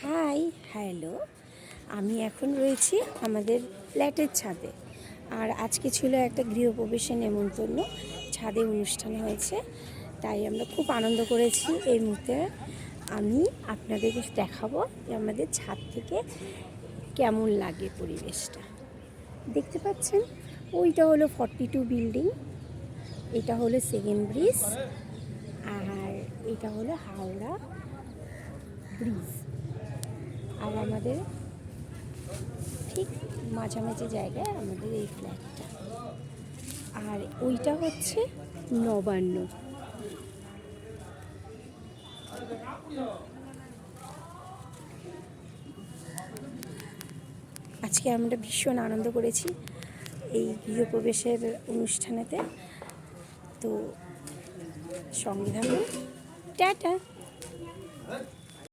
High, hello. আমি এখন রয়েছি আমাদের ফ্ল্যাটের ছাদে। আর আজকে ছিল একটা গৃহপ্রবেশের নেমন্তন্ন, ছাদে অনুষ্ঠান হয়েছে, তাই আমরা খুব আনন্দ করেছি। এই মুহূর্তে আমি আপনাদেরকে দেখাবো যে আমাদের ছাদ থেকে কেমন লাগে পরিবেশটা। দেখতে পাচ্ছেন, ওইটা হলো 42 বিল্ডিং, এটা হলো সেকেন্ড ব্রিজ, আর এটা হলো হাওড়া ব্রিজ। আর আমাদের ঠিক মাঝামাঝি জায়গায় আমাদের এই ফ্ল্যাটটা, আর ওইটা হচ্ছে নবান্ন। আজকে আমরা ভীষণ আনন্দ করেছি এই গৃহপ্রবেশের অনুষ্ঠানেতে। তো সঙ্গে থাকুন। টাটা।